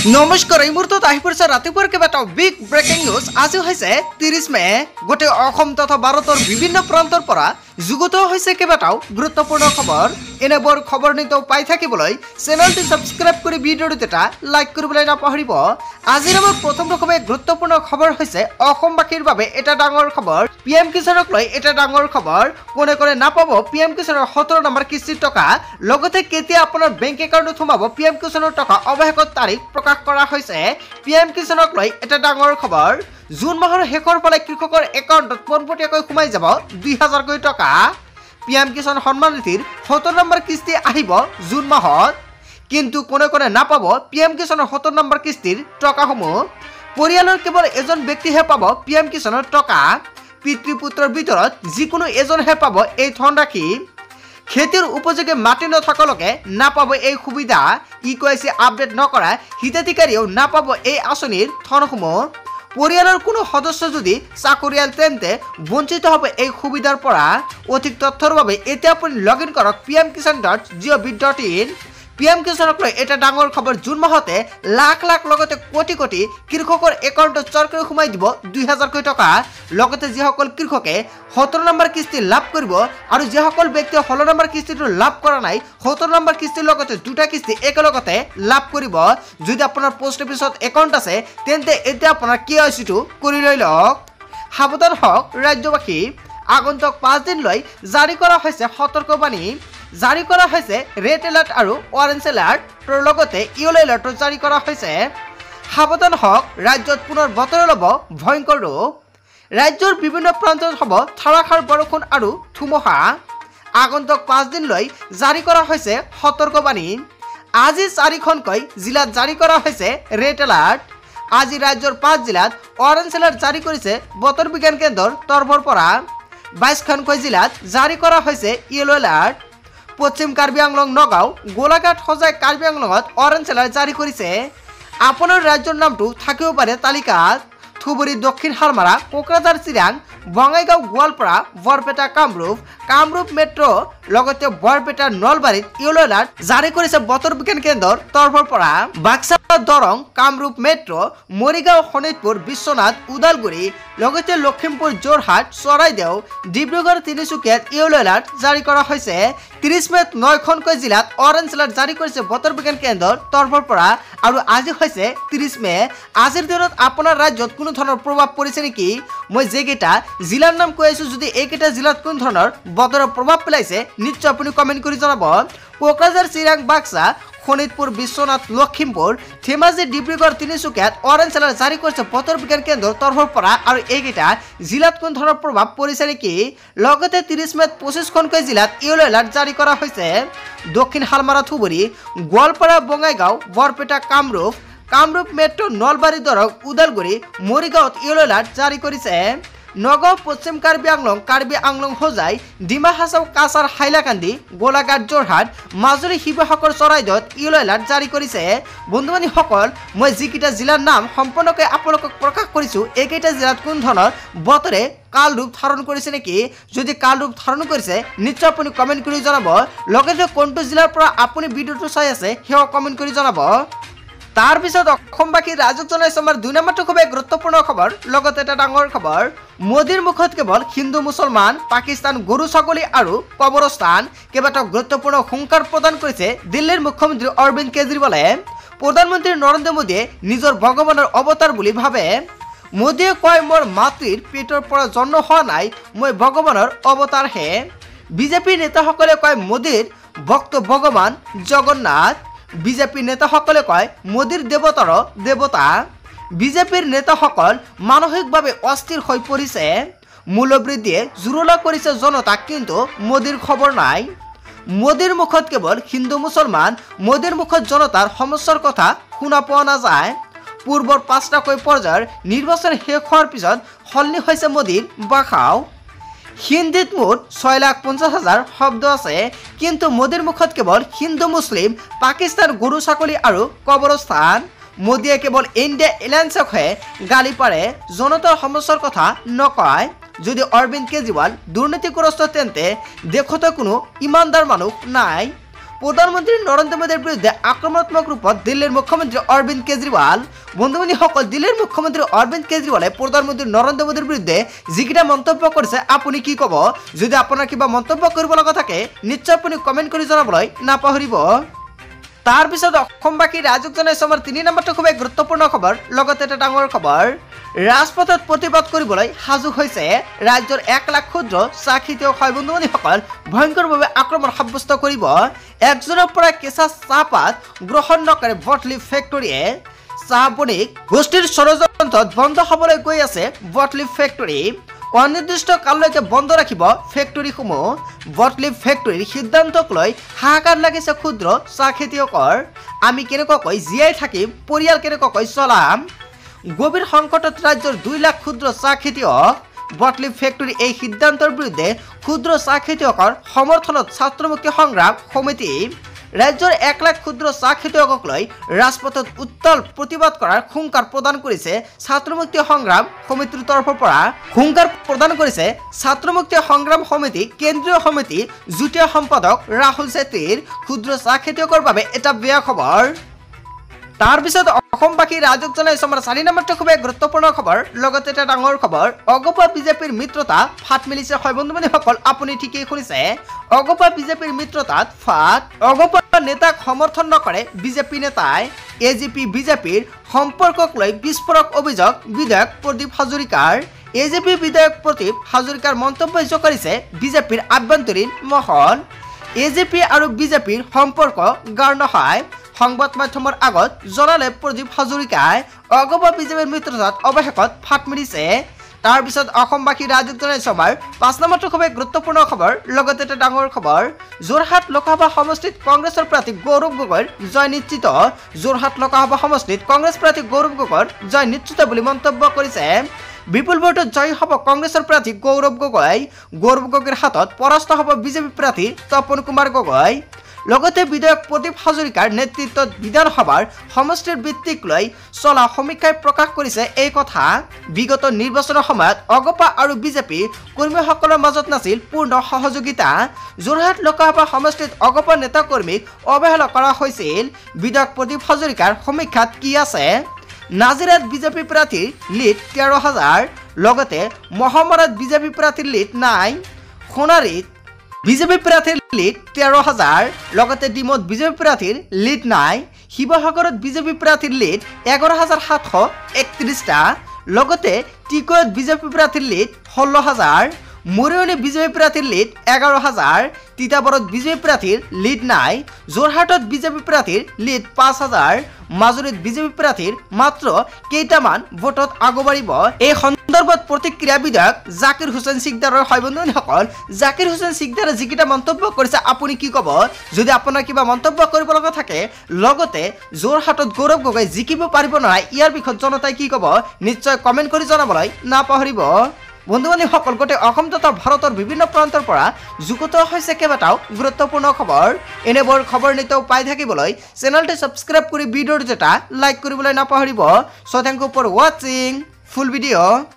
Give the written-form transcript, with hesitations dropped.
নমস্কাৰ এই মুহূৰ্তত আহি পৰিছে ৰাতিপুৱাৰ কেইবাটাও বিগ ব্ৰেকিং নিউজ। আজি হৈছে 30 মে। গোটেই অসম তথা ভাৰতৰ বিভিন্ন প্ৰান্তৰ পৰা যুগুত হৈছে কেইবাটাও গুৰুত্বপূৰ্ণ খবৰ। এনেবোৰ খবৰ নিতৌ পাই থাকিবলৈ চেনেলটি সাবস্ক্ৰাইব কৰি ভিডিঅ'টো এটা লাইক কৰিবলৈ নাপাহৰিব। আজিৰ আমাৰ প্ৰথম গুৰুত্বপূৰ্ণ খবৰ হৈছে অসমবাসীৰ বাবে এটা ডাঙৰ খবৰ। পিএম কিষাণক লৈ এটা ডাঙৰ খবৰ। কোনে কোনে নাপাব পিএম কিষাণৰ 17 নম্বৰ কিস্তিৰ টকা, লগতে কেতিয়া আপোনাৰ বেংক একাউণ্টত সোমাব পিএম কিষাণৰ টকা, অৱশেষত তাৰিখ প্ৰকাশ কৰা হৈছে। পিএম কিষাণক লৈ এটা ডাঙৰ খবৰ। জুন মাহৰ শেষৰ ফালে কৃষকৰ একাউণ্টত পোনপটীয়াকৈ সোমাই যাব 2000 কোটি টকা। পিএম কিষাণ সন্মান নিধিৰ 17 নম্বৰ কিস্তি আহিব জুন মাহত, কিন্তু কোনে কোনে নাপাব পিএম কিষাণৰ 17 নম্বৰ কিস্তিৰ টকাসমূহ। পৰিয়ালৰ কেৱল এজন ব্যক্তিহে পাব পিএম কিষাণৰ টকা। পিতৃ পুত্ৰৰ ভিতৰত যিকোনো এজনহে পাব এই ধনৰাশি। খেতিৰ উপযোগী মাটি নথকালৈকে নাপাব এই সুবিধা। ইকুআইচি আপডেট নকৰা হিতাধিকাৰীয়েও নাপাব এই আঁচনিৰ ধনসমূহ। পৰিয়ালৰ কোনো সদস্য যদি চাকৰিয়াল তেন্তে বঞ্চিত হ'ব এই সুবিধাৰ পৰা। অধিক তথ্যৰ বাবে এতিয়া আপুনি লগ ইন কৰক pmkisan.gov.in। পিএম কিষাণক লৈ এটা ডাঙৰ খবৰ। জুন মাহতে লাখ লাখ লগতে কোটি কোটি কৃষকৰ একাউণ্টত চৰকাৰে সোমাই দিব 2000 কোটি টকা। লগতে যিসকল কৃষকে 17 নম্বৰ কিস্তি লাভ কৰিব আৰু যিসকল ব্যক্তিয়ে 16 নম্বৰ কিস্তিটো লাভ কৰা নাই, 17 নম্বৰ কিস্তিৰ লগতে দুটা কিস্তি একেলগতে লাভ কৰিব। যদি আপোনাৰ পোষ্ট অফিচত একাউণ্ট আছে তেন্তে এতিয়া আপোনাৰ KYC-টো কৰি লৈ লওক। সাৱধান হওক ৰাজ্যবাসী। আগন্তুক 5 দিনলৈ জাৰি কৰা হৈছে সতৰ্কবাণী। জাৰি কৰা হৈছে ৰেড এলাৰ্ট আৰু অৰেঞ্জ এলাৰ্ট, লগতে ইয়েলো এলাৰ্টো জাৰি কৰা হৈছে। সাৱধান হওক, ৰাজ্যত পুনৰ বতৰ ল'ব ভয়ংকৰ ৰূপ। ৰাজ্যৰ বিভিন্ন প্ৰান্তত হ'ব ধাৰাসাৰ বৰষুণ আৰু ধুমুহা। আগন্তুক 5 দিনলৈ জাৰি কৰা হৈছে সতৰ্কবাণী। আজি 4খনকৈ জিলাত জাৰি কৰা হৈছে ৰেড এলাৰ্ট। আজি ৰাজ্যৰ 5 জিলাত অৰেঞ্জ এলাৰ্ট জাৰি কৰিছে বতৰ বিজ্ঞান কেন্দ্ৰৰ তৰফৰ পৰা। 22খনকৈ জিলাত জাৰি কৰা হৈছে ইয়েলো এলাৰ্ট। পশ্চিম কাৰ্বি আংলং, নগাঁও, গোলাঘাট, হোজাই, কাৰ্বি আংলঙত অৰেঞ্জ এলাৰ্ট জাৰি কৰিছে। আপোনাৰ ৰাজ্যৰ নামটো থাকিব পাৰে তালিকাত। ধুবুৰী, দক্ষিণ হালমাৰা, কোকৰাঝাৰ, চিৰাং, বঙাইগাঁও, গোৱালপাৰা, বৰপেটা, কামৰূপ মেট্ৰ' লগতে বৰপেটা, নলবাৰীত ইয়েলো এলাৰ্ট জাৰি কৰিছে বতৰ বিজ্ঞান কেন্দ্ৰৰ তৰফৰ পৰা। বাক্সা, দৰং, কামৰূপ মেট্ৰ', মৰিগাঁও, শোণিতপুৰ, বিশ্বনাথ, ওদালগুৰি, লগতে লখিমপুৰ, যোৰহাট, চৰাইদেউ, ডিব্ৰুগড়, তিনিচুকীয়াত ইয়েলো এলাৰ্ট জাৰি কৰা হৈছে। 30 মেত 9খনকৈ জিলাত অৰেঞ্জ এলাৰ্ট জাৰি কৰিছে বতৰ বিজ্ঞান কেন্দ্ৰৰ তৰফৰ পৰা। আৰু আজি হৈছে 30 মে। আজিৰ দিনত আপোনাৰ ৰাজ্যত কোনো ধৰণৰ প্ৰভাৱ পৰিছে নেকি? মই যেকেইটা জিলাৰ নাম কৈ আছো, যদি এইকেইটা জিলাত কোন ধৰণৰ বতৰৰ প্ৰভাৱ পেলাইছে নিশ্চয় আপুনি কমেণ্ট কৰি জনাব। কোকৰাঝাৰ, চিৰাং, বাক্সা, শোণিতপুৰ, বিশ্বনাথ, লখিমপুৰ, ধেমাজি, ডিব্ৰুগড়, তিনিচুকীয়াত অৰেঞ্জ এলাৰ্ট জাৰি কৰিছে বতৰ বিজ্ঞান কেন্দ্ৰৰ তৰফৰ পৰা। আৰু এইকেইটা জিলাত কোন ধৰণৰ প্ৰভাৱ পৰিছে নেকি? লগতে 30 মেত 25খনকৈ জিলাত ইয়েলো এলাৰ্ট জাৰি কৰা হৈছে। দক্ষিণ হালমাৰা, ধুবুৰী, গোৱালপাৰা, বঙাইগাঁও, বৰপেটা, কামৰূপ মেট্ৰ', নলবাৰী, দৰং, ওদালগুৰি, মৰিগাঁৱত ইয়েলো এলাৰ্ট জাৰি কৰিছে। নগাঁও, পশ্চিম কাৰ্বি আংলং, হোজাই, ডিমা হাছাও, কাছাৰ, হাইলাকান্দি, গোলাঘাট, যোৰহাট, মাজুলী, শিৱসাগৰ, চৰাইদেউত ইয়েলো এলাৰ্ট জাৰি কৰিছে। বন্ধু-বান্ধৱীসকল, মই যিকেইটা জিলাৰ নাম সম্পূৰ্ণকৈ আপোনালোকক প্ৰকাশ কৰিছোঁ, এইকেইটা জিলাত কোন ধৰণৰ বতৰে কাল ৰূপ ধাৰণ কৰিছে নেকি? যদি কাল ৰূপ ধাৰণ কৰিছে নিশ্চয় আপুনি কমেণ্ট কৰি জনাব। লগতে কোনটো জিলাৰ পৰা আপুনি ভিডিঅ'টো চাই আছে সেয়াও কমেণ্ট কৰি জনাব। তাৰ পিছত অসমবাসী ৰাইজক জনাইছো আমাৰ 2 নম্বৰটো খুবেই গুৰুত্বপূৰ্ণ খবৰ, লগতে এটা ডাঙৰ খবৰ। মোদীৰ মুখত কেৱল হিন্দু মুছলমান, পাকিস্তান, গৰু ছাগলী আৰু কবৰস্থান। কেইবাটাও গুৰুত্বপূৰ্ণ হুংকাৰ প্ৰদান কৰিছে দিল্লীৰ মুখ্যমন্ত্ৰী অৰবিন্দ কেজৰিৱালে। প্ৰধানমন্ত্ৰী নৰেন্দ্ৰ মোদীয়ে নিজৰ ভগৱানৰ অৱতাৰ বুলি ভাবে। মোদীয়ে কয়, মোৰ মাতৃৰ পেটৰ পৰা জন্ম হোৱা নাই, মই ভগৱানৰ অৱতাৰহে। বিজেপিৰ নেতাসকলে কয় মোদীৰ ভক্ত ভগৱান জগন্নাথ। বিজেপিৰ নেতাসকলে কয় মোদীৰ দেৱতাৰ দেৱতা। বিজেপিৰ নেতাসকল মানসিকভাৱে অস্থিৰ হৈ পৰিছে। মূল্যবৃদ্ধিয়ে জুৰুলা কৰিছে জনতাক, কিন্তু মোদীৰ খবৰ নাই। মোদীৰ মুখত কেৱল হিন্দু মুছলমান, মোদীৰ মুখত জনতাৰ সমস্যাৰ কথা শুনা পোৱা নাযায়। পূৰ্বৰ 5টাকৈ পৰ্যায়ৰ নিৰ্বাচন শেষ হোৱাৰ পিছত সলনি হৈছে মোদীৰ ভাষাও। হিন্দীত মুঠ 6,50,000 শব্দ আছে, কিন্তু মোদীৰ মুখত কেৱল হিন্দু, মুছলিম, পাকিস্তান, গৰু ছাগলী আৰু কবৰস্থান। মোদীয়ে কেৱল ইণ্ডিয়া এলায়েন্সকহে গালি পাৰে, জনতাৰ সমস্যাৰ কথা নকয়। যদি অৰবিন্দ কেজৰিৱাল দুৰ্নীতিগ্ৰস্ত তেন্তে দেশতে কোনো ইমানদাৰ মানুহ নাই। প্ৰধানমন্ত্ৰী নৰেন্দ্ৰ মোদীৰ বিৰুদ্ধে আক্ৰমণাত্মক ৰূপত দিল্লীৰ মুখ্যমন্ত্ৰী অৰবিন্দ কেজৰিৱাল। বন্ধু-বান্ধৱীসকল, দিল্লীৰ মুখ্যমন্ত্ৰী অৰবিন্দ কেজৰিৱালে প্ৰধানমন্ত্ৰী নৰেন্দ্ৰ মোদীৰ বিৰুদ্ধে যিকেইটা মন্তব্য কৰিছে আপুনি কি ক'ব? যদি আপোনাৰ কিবা মন্তব্য কৰিব লগা থাকে নিশ্চয় আপুনি কমেণ্ট কৰি জনাবলৈ নাপাহৰিব। তাৰ পিছত অসমবাসী ৰাইজক জনাইছো আমাৰ 3 নম্বৰটো খুবেই গুৰুত্বপূৰ্ণ খবৰ। লগতে এটা ডাঙৰ খবৰ, ৰাজপথত প্ৰতিবাদ কৰিবলৈ সাজু হৈছে ৰাজ্যৰ 1 লাখ ক্ষুদ্ৰ চাহ খেতিয়ক। বন্ধু-বান্ধৱীসকল, ভয়ংকৰভাৱে আক্ৰমণ সাব্যস্ত কৰিব। 1 জুনৰ পৰা কেঁচা চাহপাত গ্ৰহণ নকৰে বটলিফ ফেক্টৰীয়ে। চাহ বণিক গোষ্ঠীৰ ষড়যন্ত্ৰত বন্ধ হ'বলৈ গৈ আছে বটলিফ ফেক্টৰী। অনিৰ্দিষ্ট কাললৈকে বন্ধ ৰাখিব ফেক্টৰীসমূহ। বটলিফ ফেক্টৰীৰ সিদ্ধান্তক লৈ হাহাকাৰ লাগিছে ক্ষুদ্ৰ চাহ খেতিয়কৰ। আমি কেনেকুৱাকৈ জীয়াই থাকিম, পৰিয়াল কেনেকুৱাকৈ চলাম? গভীৰ সংকটত ৰাজ্যৰ 2 লাখ ক্ষুদ্ৰ চাহ খেতিয়ক। বটলিফ ফেক্টৰী এই সিদ্ধান্তৰ বিৰুদ্ধে ক্ষুদ্ৰ চাহ খেতিয়কৰ সমৰ্থনত ছাত্ৰমুক্তি সংগ্ৰাম সমিতি। ৰাজ্যৰ 1 লাখ ক্ষুদ্ৰ চাহ খেতিয়কক লৈ ৰাজপথত উত্তাল প্ৰতিবাদ কৰাৰ হুংকাৰ প্ৰদান কৰিছে ছাত্ৰমুক্তি সংগ্ৰাম সমিতিৰ তৰফৰ পৰা। হুংকাৰ প্ৰদান কৰিছে ছাত্ৰমুক্তি সংগ্ৰাম সমিতি কেন্দ্ৰীয় সমিতি যুটীয়া সম্পাদক ৰাহুল চেত্ৰীৰ। ক্ষুদ্ৰ চাহ খেতিয়কৰ বাবে এটা বেয়া খবৰ। তাৰ পিছত অসমবাসী ৰাইজক জনাইছো আমাৰ 4 নম্বৰটো খুবেই গুৰুত্বপূৰ্ণ খবৰ। লগতে এটা ডাঙৰ খবৰ, অগপা বিজেপিৰ মিত্ৰতা ফাট মেলিছে। বন্ধু-বান্ধৱীসকল, আপুনি ঠিকেই শুনিছে, অগপা বিজেপিৰ মিত্ৰতাত ফাট। অগপা নেতাক সমৰ্থন নকৰে বিজেপি নেতাই। এজিপি বিজেপিৰ সম্পৰ্কক লৈ বিস্ফোৰক অভিযোগ বিধায়ক প্ৰদীপ হাজৰিকাৰ। এজিপি বিধায়ক প্ৰদীপ হাজৰিকাৰ মন্তব্য জোকাৰিছে বিজেপিৰ আভ্যন্তৰীণ মহল। এজিপি আৰু বিজেপিৰ সম্পৰ্ক গাৰ নহয়। সংবাদ মাধ্যমৰ আগত জনালে প্ৰদীপ হাজৰিকাই অগপা বিজেপিৰ মিত্ৰতাত অৱশেষত ফাট মেলিছে। তাৰ পিছত অসমবাসী ৰাইজক জনাইছো আমাৰ 5 নম্বৰটো খুবেই গুৰুত্বপূৰ্ণ খবৰ। লগতে এটা ডাঙৰ খবৰ, যোৰহাট লোকসভা সমষ্টিত কংগ্ৰেছৰ প্ৰাৰ্থী গৌৰৱ গগৈৰ জয় নিশ্চিত। যোৰহাট লোকসভা সমষ্টিত কংগ্ৰেছ প্ৰাৰ্থী গৌৰৱ গগৈৰ জয় নিশ্চিত বুলি মন্তব্য কৰিছে। বিপুল ভোটত জয়ী হ'ব কংগ্ৰেছৰ প্ৰাৰ্থী গৌৰৱ গগৈ। গৌৰৱ গগৈৰ হাতত পৰাস্ত হ'ব বিজেপি প্ৰাৰ্থী তপন কুমাৰ গগৈ। লগতে বিধায়ক প্ৰদীপ হাজৰিকাৰ নেতৃত্বত বিধানসভাৰ সমষ্টিৰ ভিত্তিক লৈ চলা সমীক্ষাই প্ৰকাশ কৰিছে এই কথা। বিগত নিৰ্বাচনৰ সময়ত অগপা আৰু বিজেপি কৰ্মীসকলৰ মাজত নাছিল পূৰ্ণ সহযোগিতা। যোৰহাট লোকসভা সমষ্টিত অগপা নেতা কৰ্মীক অৱহেলা কৰা হৈছিল। বিধায়ক প্ৰদীপ হাজৰিকাৰ সমীক্ষাত কি আছে? নাজিৰাত বিজেপি প্ৰাৰ্থীৰ লিড 13,000। লগতে মহমৰাত বিজেপি প্ৰাৰ্থীৰ লিড নাই। সোণাৰীত বিজেপি প্ৰাৰ্থীৰ লিড 13,000। লগতে ডিমত বিজেপি প্ৰাৰ্থীৰ লিড নাই। শিৱসাগৰত বিজেপি প্ৰাৰ্থীৰ লিড 11,731টা। লগতে টিকৈত বিজেপি প্ৰাৰ্থীৰ লিড 16,000। মৰিয়নি বিজেপি প্ৰাৰ্থীৰ লিড 11,000। তিতাবৰত বিজেপি প্ৰাৰ্থীৰ লিড নাই। যোৰহাটত বিজেপি প্ৰাৰ্থীৰ লিড 5,000। মাজুলীত বিজেপি প্ৰাৰ্থীৰ মাত্ৰ কেইটামান ভোটত আগবাঢ়িব। এই সন্দৰ্ভত প্ৰতিক্ৰিয়া বিধায়ক জাকিৰ হুছেইন সিকদাৰৰ। বন্ধুসকল, জাকিৰ হুছেইন সিকদাৰে যিকেইটা মন্তব্য কৰিছে আপুনি কি ক'ব? যদি আপোনাৰ কিবা মন্তব্য কৰিব লগা থাকে, লগতে যোৰহাটত গৌৰৱ গগৈ জিকিব পাৰিব নহয়, ইয়াৰ বিষয়ত জনতাই কি ক'ব নিশ্চয় কমেণ্ট কৰি জনাবলৈ নাপাহৰিব। বন্ধু-বান্ধৱীসকল, গোটেই অসম তথা ভাৰতৰ বিভিন্ন প্ৰান্তৰ পৰা যুগুত হৈছে কেইবাটাও গুৰুত্বপূৰ্ণ খবৰ। এনেবোৰ খবৰ নিতৌ পাই থাকিবলৈ চেনেলটো ছাবস্ক্ৰাইব কৰি ভিডিঅ'টো এটা লাইক কৰিবলৈ নাপাহৰিব। সো থেংক ইউ ফৰ ৱাচিং ফুল ভিডিঅ'।